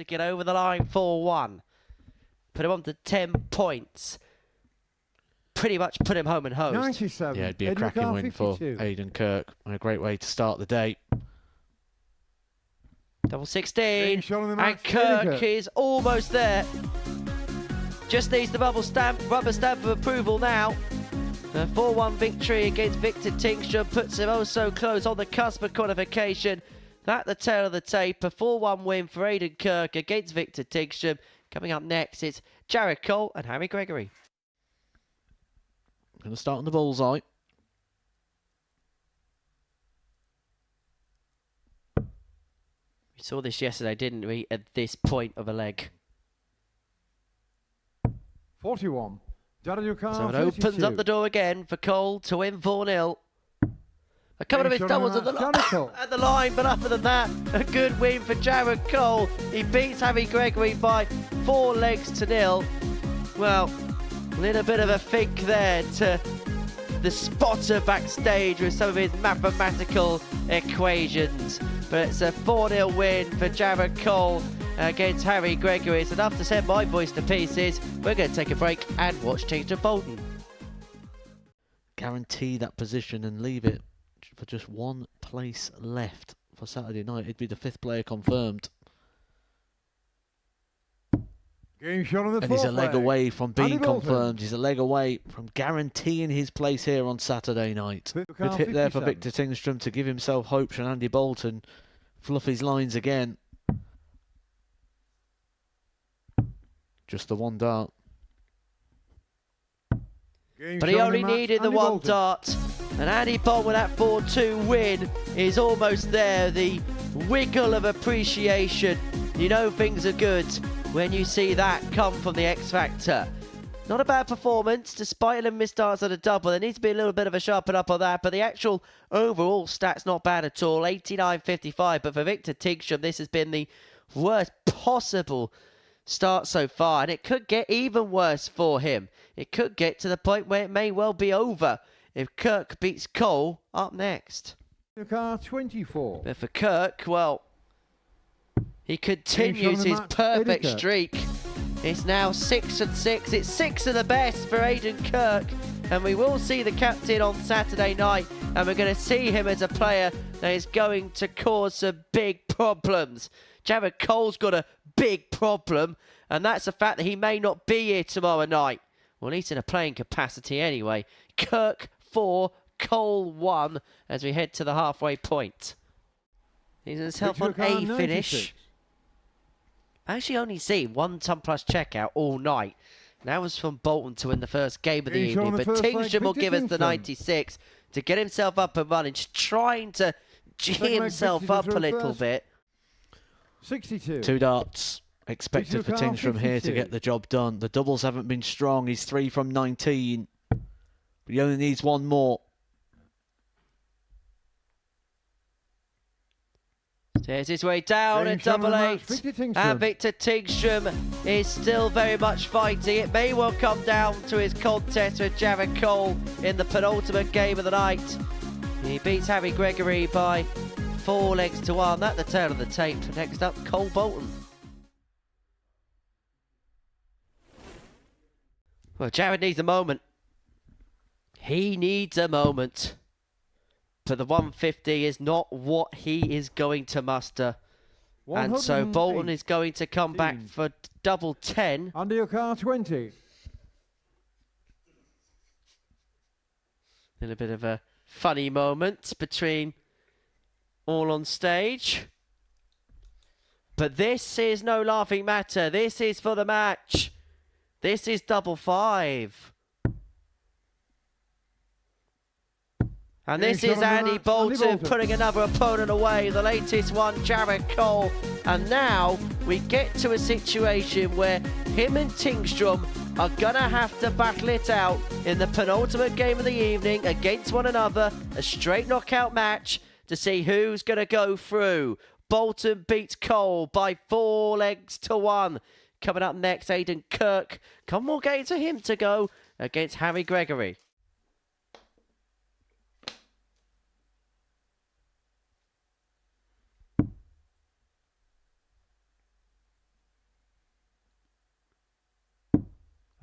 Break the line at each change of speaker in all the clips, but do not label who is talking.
to get over the line 4-1. Put him on to 10 points. Pretty much put him home and hosed.
97.
Yeah, it'd be a cracking win for Aidan Kirk and a great way to start the day.
Double 16, and Kirk is almost there. Just needs the rubber stamp of approval now. The 4-1 victory against Victor Tingstrom puts him oh so close on the cusp of qualification. At the tail of the tape, a 4-1 win for Aidan Kirk against Victor Tingstrom. Coming up next, it's Jared Cole and Harry Gregory.
Going to start on the bullseye.
We saw this yesterday, didn't we, at this point of a leg.
41.
So it opens up the door again for Cole to win 4-0. A couple of his doubles at the line, but other than that, a good win for Jared Cole. He beats Harry Gregory by 4 legs to 0. Well, a little bit of a fink there to the spotter backstage with some of his mathematical equations. But it's a 4-0 win for Jared Cole against Harry Gregory. It's enough to send my voice to pieces. We're going to take a break and watch Tingstrom Bolton.
Guarantee that position and leave it for just one place left for Saturday night. It'd be the 5th player confirmed.
Game shot on the
and he's a leg away from being confirmed. He's a leg away from guaranteeing his place here on Saturday night. Good hit there for Victor Tingstrom to give himself hope. Should Andy Bolton fluff his lines again? Just the one dart.
But he only needed the one dart. And Andy Bolton with that 4-2 win is almost there. The wiggle of appreciation. You know things are good when you see that come from the X Factor. Not a bad performance, despite a missed darts at a double. There needs to be a little bit of a sharpen up on that, but the actual overall stats not bad at all. 89.55, but for Victor Tingstrom, this has been the worst possible start so far, and it could get even worse for him. It could get to the point where it may well be over if Kirk beats Cole up next.
24.
But for Kirk, well, he continues his perfect streak. It's now 6-6. It's 6 of the best for Aidan Kirk. And we will see the captain on Saturday night. And we're going to see him as a player that is going to cause some big problems. Jared Cole's got a big problem. And that's the fact that he may not be here tomorrow night. Well, at least in a playing capacity anyway. Kirk 4, Cole 1 as we head to the halfway point. He's himself on a finish. I actually only seen one ton plus checkout all night. And that was from Bolton to win the first game of the evening. But Tingstrom will give us the 96 to get himself up and running. Just trying to G himself up a little bit.
62.
2 darts expected for Tingstrom here to get the job done. The doubles haven't been strong. He's 3 from 19. But he only needs 1 more.
There's his way down at double 8. And Victor Tingstrom is still very much fighting. It may well come down to his contest with Jared Cole in the penultimate game of the night. He beats Harry Gregory by 4 legs to 1. At the tail of the tape. Next up, Cole Bolton. Well, Jared needs a moment. He needs a moment. But the 150 is not what he is going to muster. And so Bolton is going to come back for double 10.
Under your car 20.
A little bit of a funny moment between all on stage. But this is no laughing matter. This is for the match. This is double 5. And this is Andy Bolton putting another opponent away, the latest one, Jared Cole. And now we get to a situation where him and Tingstrom are going to have to battle it out in the penultimate game of the evening against one another, a straight knockout match to see who's going to go through. Bolton beats Cole by 4 legs to 1. Coming up next, Aidan Kirk. Come more games for him to go against Harry Gregory.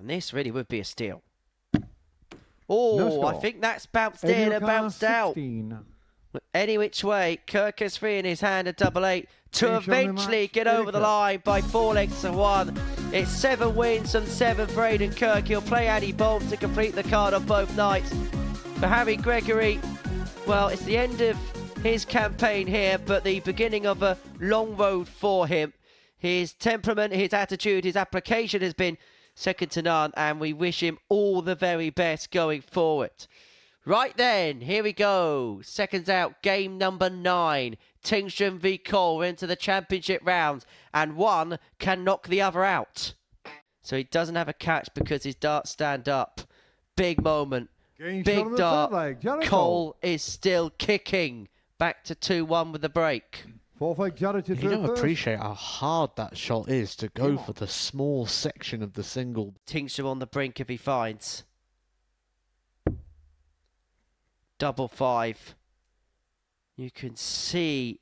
And this really would be a steal. Oh,
No
I think that's bounced in and bounced out. Any which way, Kirk has 3 in his hand, a double 8 to eventually get over the line by 4 lengths to 1. It's 7 wins and 7 for Aidan Kirk. He'll play Andy Bolton to complete the card on both nights. For Harry Gregory, well, it's the end of his campaign here, but the beginning of a long road for him. His temperament, his attitude, his application has been second to none, and we wish him all the very best going forward. Right then, here we go. Seconds out, game number 9. Tingstrom v Cole. We're into the championship rounds, and one can knock the other out. So he doesn't have a catch because his darts stand up. Big moment. Big dart. Cole is still kicking. Back to 2-1 with the break.
You don't appreciate how hard that shot is to go for the small section of the single.
Tingstrom on the brink if he finds. Double 5. You can see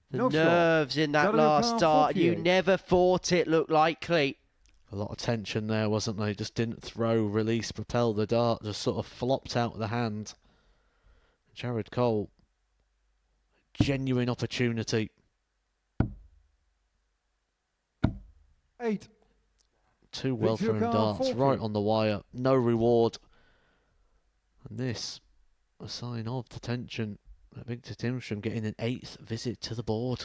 the nerves in that last dart. You never thought it looked likely.
A lot of tension there, wasn't there? Just didn't throw, release, propel the dart. Just sort of flopped out of the hand. Jared Cole. Genuine opportunity.
8.
2 well-thrown darts right on the wire. No reward. And this, a sign of the tension. Victor Tingstrom getting an 8th visit to the board.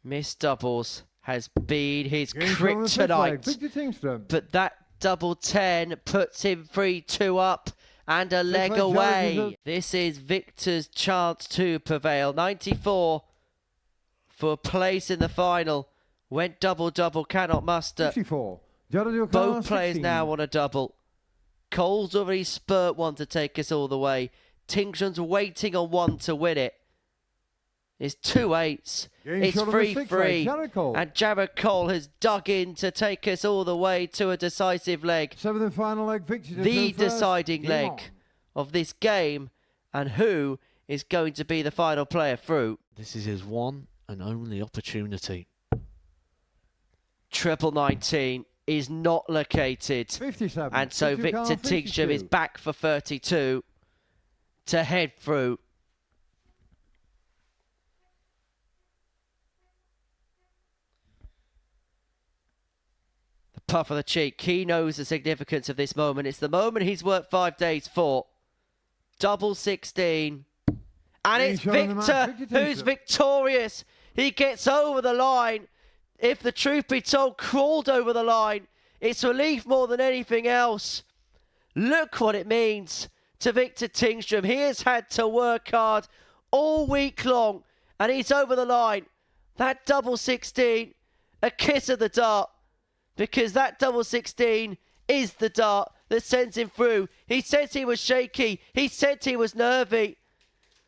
Missed doubles has been his kryptonite. But that double 10 puts him 3-2 up and a leg away. This is Victor's chance to prevail. 94 for a place in the final. Went double-double, cannot muster.
54.
Both players now on a double. Cole's already spurt one to take us all the way. Tingstrom's waiting on one to win it. It's 2 8s. It's 3-3. And Jared Cole has dug in to take us all the way to a decisive leg.
7th and final leg, Victor.
The deciding leg of this game. And who is going to be the final player through?
This is his one and only opportunity.
Triple 19 is not located.
57.
And so Victor Tingstrom is back for 32 to head through. The puff of the cheek. He knows the significance of this moment. It's the moment he's worked 5 days for. Double 16. And it's Victor who's victorious. He gets over the line. If the truth be told, crawled over the line. It's relief more than anything else. Look what it means to Victor Tingstrom. He has had to work hard all week long, and he's over the line. That double 16, a kiss of the dart, because that double 16 is the dart that sends him through. He says he was shaky. He said he was nervy.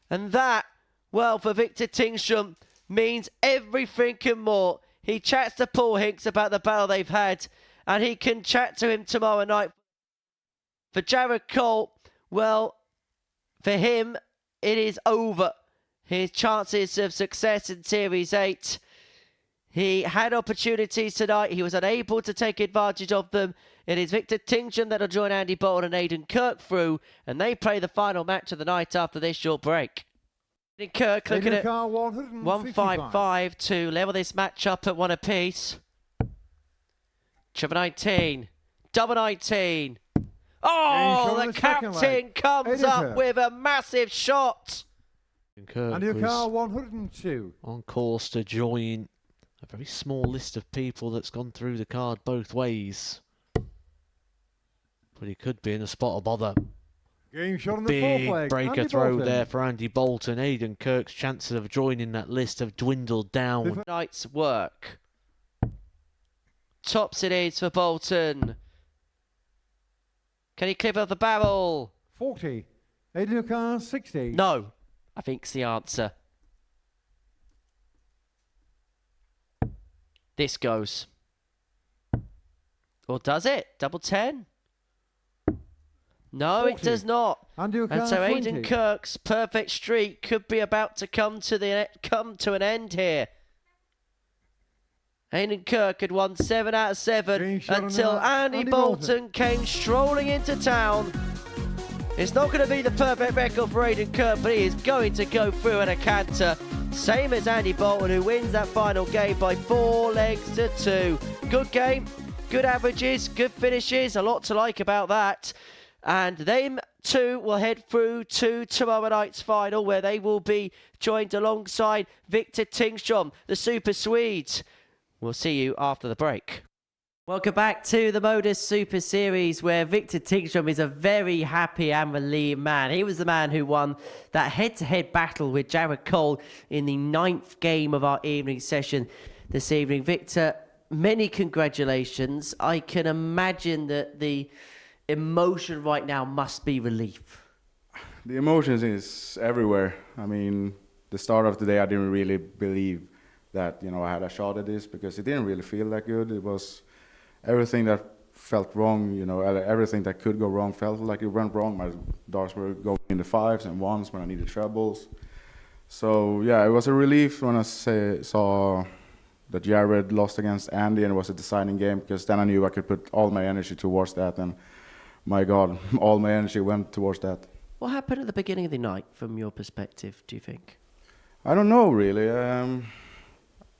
And that, well, for Victor Tingstrom, means everything and more. He chats to Paul Hinks about the battle they've had, and he can chat to him tomorrow night. For Jared Cole, well, for him, it is over. His chances of success in Series 8. He had opportunities tonight. He was unable to take advantage of them. It is Victor Tingstrom that will join Andy Bolton and Aidan Kirk through, and they play the final match of the night after this short break. Kirk looking at 155 to level this match up at 1 apiece. Triple 19. Double 19. Oh, the captain comes up with a massive shot.
Kirk was 102.
On course to join a very small list of people that's gone through the card both ways. But he could be in a spot of bother.
Game shot on the
big
fourth leg.
breaker throw there for Andy Bolton. Aidan Kirk's chances of joining that list have dwindled down.
Night's work. Tops it is for Bolton. Can he clip off the barrel?
40. Aidan Kirk 60.
No, I think's the answer. This goes. Or does it? Double 10? No, 40. It does not. And so Aidan Kirk's perfect streak could be about to come to an end here. Aidan Kirk had won 7 out of 7
Green shot on
until
the-
Andy Bolton came strolling into town. It's not going to be the perfect record for Aidan Kirk, but he is going to go through at a canter. Same as Andy Bolton, who wins that final game by 4 legs to 2. Good game, good averages, good finishes, a lot to like about that. And them two will head through to tomorrow night's final, where they will be joined alongside Victor Tingström, the Super Swedes. We'll see you after the break. Welcome back to the Modus Super Series, where Victor Tingström is a very happy and relieved man. He was the man who won that head-to-head battle with Jared Cole in the 9th game of our evening session this evening. Victor, many congratulations. I can imagine that the emotion right now must be relief.
The emotions is everywhere. I mean, the start of the day, I didn't really believe that, I had a shot at this, because it didn't really feel that good. It was everything that felt wrong, everything that could go wrong felt like it went wrong. My darts were going in the 5s and 1s when I needed trebles. So yeah, it was a relief when I saw that Jared lost against Andy, and it was a deciding game, because then I knew I could put all my energy towards that, and my God, all my energy went towards that.
What happened at the beginning of the night from your perspective, do you think?
I don't know, really.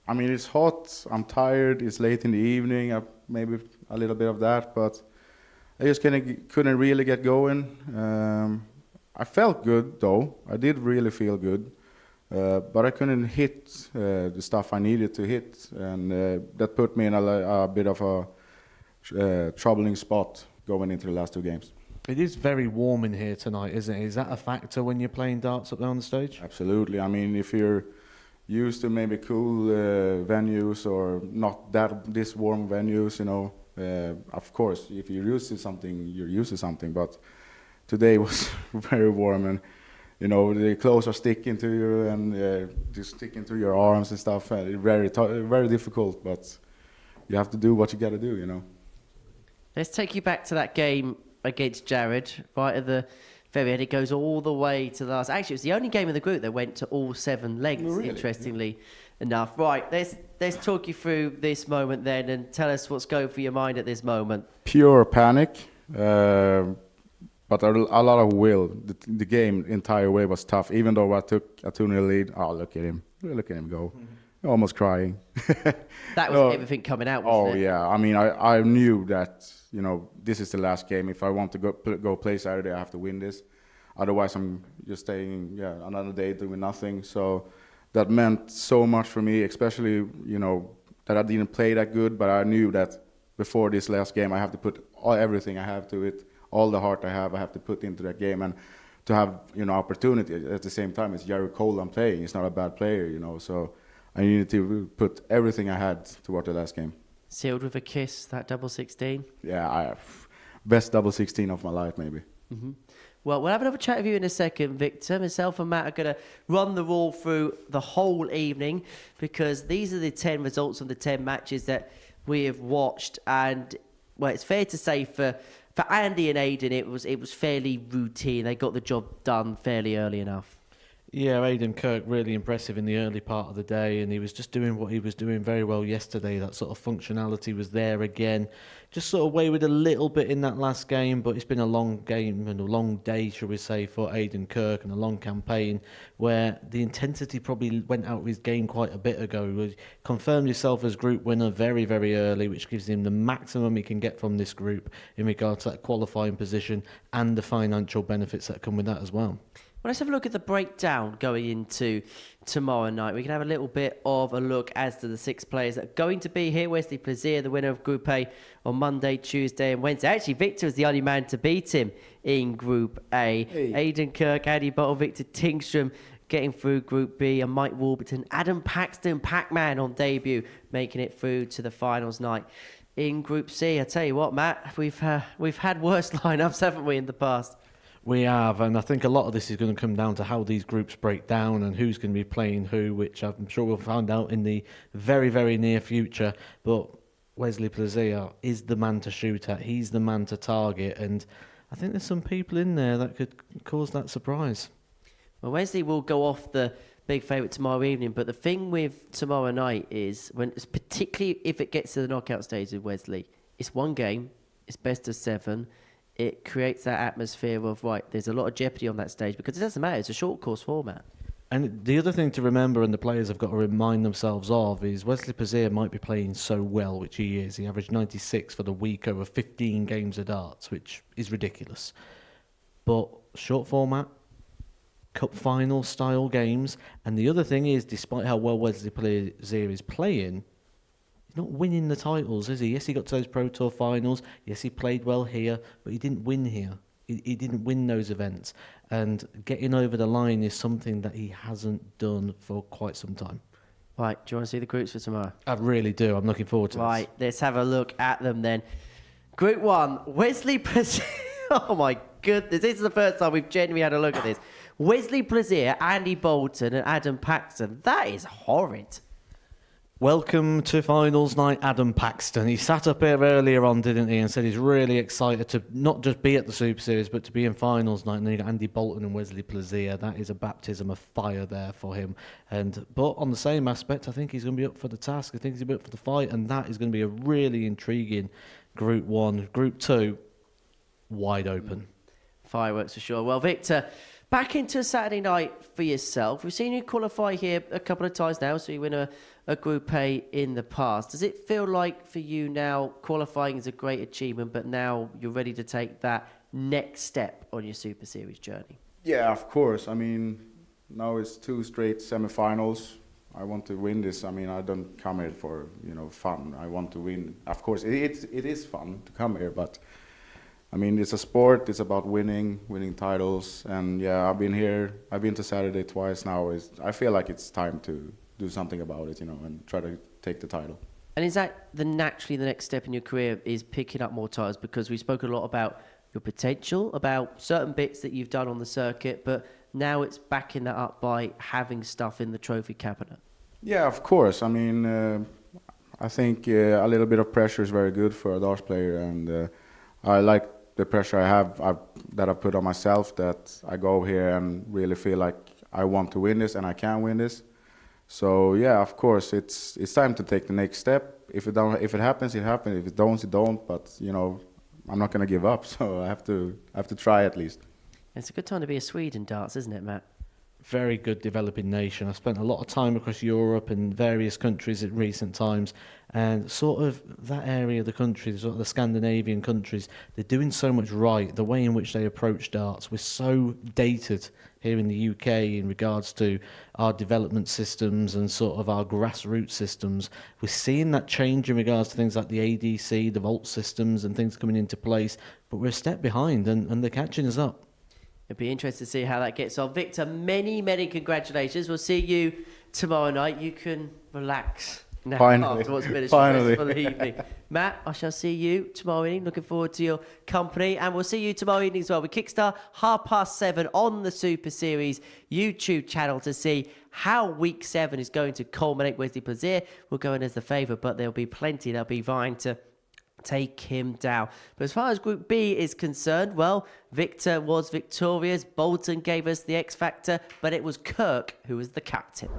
I mean, it's hot, I'm tired, it's late in the evening, maybe a little bit of that, but I just couldn't really get going. I felt good, though. I did really feel good, but I couldn't hit the stuff I needed to hit, and that put me in a bit of a troubling spot going into the last 2 games.
It is very warm in here tonight, isn't it? Is that a factor when you're playing darts up there on the stage?
Absolutely. I mean, if you're used to maybe cool venues or not this warm venues, of course, if you're used to something, you're used to something. But today was very warm, and the clothes are sticking to you, and just sticking to your arms and stuff. Very difficult, but you have to do what you got to do.
Let's take you back to that game against Jared, right at the very end. It goes all the way to the last. Actually, it was the only game in the group that went to all 7 legs,
Really?
interestingly enough. Right, let's talk you through this moment then, and tell us what's going through your mind at this moment.
Pure panic, but a lot of will. The game entire way was tough, even though I took a 2-0 lead. Oh, look at him go. Almost crying.
That was everything coming out, wasn't it?
Oh, yeah. I mean, I knew that, this is the last game. If I want to go play Saturday, I have to win this. Otherwise, I'm just staying, another day doing nothing. So that meant so much for me, especially, that I didn't play that good. But I knew that before this last game, I have to put everything I have to it, all the heart I have to put into that game. And to have, opportunity at the same time, it's Jared Cole I'm playing. He's not a bad player, so I needed to put everything I had toward the last game.
Sealed with a kiss, that double 16.
Yeah, best double 16 of my life, maybe.
Mm-hmm. Well, we'll have another chat with you in a second, Victor. Myself and Matt are going to run the rule through the whole evening, because these are the 10 results of the 10 matches that we have watched. And, well, it's fair to say for Andy and Aidan, it was fairly routine. They got the job done fairly early enough.
Yeah, Aidan Kirk, really impressive in the early part of the day, and he was just doing what he was doing very well yesterday. That sort of functionality was there again. Just sort of wavered a little bit in that last game, but it's been a long game and a long day, shall we say, for Aidan Kirk, and a long campaign where the intensity probably went out of his game quite a bit ago. He confirmed himself as group winner very, very early, which gives him the maximum he can get from this group in regards to that qualifying position and the financial benefits that come with that as well.
Well, let's have a look at the breakdown going into tomorrow night. We can have a little bit of a look as to the 6 players that are going to be here. Wesley Plaisir, the winner of Group A, on Monday, Tuesday and Wednesday. Actually, Victor was the only man to beat him in Group A.
Hey.
Aidan Kirk, Andy Bolton, Victor Tingström getting through Group B, and Mike Warburton, Adam Paxton, Pac-Man on debut, making it through to the finals night in Group C. I tell you what, Matt, we've had worse lineups, haven't we, in the past?
We have, and I think a lot of this is going to come down to how these groups break down and who's going to be playing who, which I'm sure we'll find out in the very, very near future. But Wesley Plaisir is the man to shoot at. He's the man to target, and I think there's some people in there that could cause that surprise.
Well, Wesley will go off the big favourite tomorrow evening. But the thing with tomorrow night is, particularly if it gets to the knockout stage with Wesley, it's one game, it's best of 7. It creates that atmosphere of, right, there's a lot of jeopardy on that stage because it doesn't matter, it's a short course format.
And the other thing to remember, and the players have got to remind themselves of, is Wesley Plaisir might be playing so well, which he is. He averaged 96 for the week over 15 games of darts, which is ridiculous. But short format, cup final style games, and the other thing is, despite how well Wesley Plaisir is playing, he's not winning the titles, is he? Yes, he got to those Pro Tour finals. Yes, he played well here, but he didn't win here. He didn't win those events. And getting over the line is something that he hasn't done for quite some time.
Right, do you want to see the groups for tomorrow?
I really do. I'm looking forward to this.
Right, let's have a look at them then. Group 1, Wesley Plaisir. Oh my goodness, this is the first time we've genuinely had a look at this. Wesley Plaisir, Andy Bolton and Adam Paxton. That is horrid.
Welcome to finals night, Adam Paxton. He sat up here earlier on, didn't he, and said he's really excited to not just be at the Super Series, but to be in finals night. And then you got Andy Bolton and Wesley Plaisir. That is a baptism of fire there for him. But on the same aspect, I think he's going to be up for the task. I think he's going to be up for the fight, and that is going to be a really intriguing Group 1. Group 2, wide open.
Fireworks for sure. Well, Victor, back into Saturday night for yourself. We've seen you qualify here a couple of times now, so you win a Group A in the past. Does it feel like for you now qualifying is a great achievement, but now you're ready to take that next step on your Super Series journey?
Yeah, of course. I mean, now it's 2 straight semifinals. I want to win this. I mean, I don't come here for, fun. I want to win. Of course, it is fun to come here, but I mean, it's a sport. It's about winning titles. And yeah, I've been here. I've been to Saturday twice now. I feel like it's time to do something about it, and try to take the title.
And is that naturally the next step in your career, is picking up more titles? Because we've spoken a lot about your potential, about certain bits that you've done on the circuit, but now it's backing that up by having stuff in the trophy cabinet. Yeah,
of course. I mean, I think a little bit of pressure is very good for a darts player, and I like the pressure that I put on myself, that I go here and really feel like I want to win this and I can win this. So yeah, of course, it's time to take the next step. If it happens, it happens. If it don't, it don't. But I'm not going to give up. So I have to try at least.
It's a good time to be a Swede in darts, isn't it, Matt?
Very good developing nation. I spent a lot of time across Europe and various countries in recent times, and sort of that area of the country, sort of the Scandinavian countries, they're doing so much right. The way in which they approach darts, we're so dated here in the UK in regards to our development systems and sort of our grassroots systems. We're seeing that change in regards to things like the ADC, the Volt systems and things coming into place, but we're a step behind and they're catching us up.
It'd be interesting to see how that gets on. Victor, many, many congratulations. We'll see you tomorrow night. You can relax now.
Finally.
After what's been a
Finally.
stressful evening. Matt, I shall see you tomorrow evening. Looking forward to your company. And we'll see you tomorrow evening as well. We kickstart 7:30 on the Super Series YouTube channel to see how Week 7 is going to culminate. Wesley Plaisir will go in as the favourite, but there'll be plenty that'll be vying to take him down. But as far as Group B is concerned, well, Victor was victorious. Bolton gave us the X Factor, but it was Kirk who was the captain.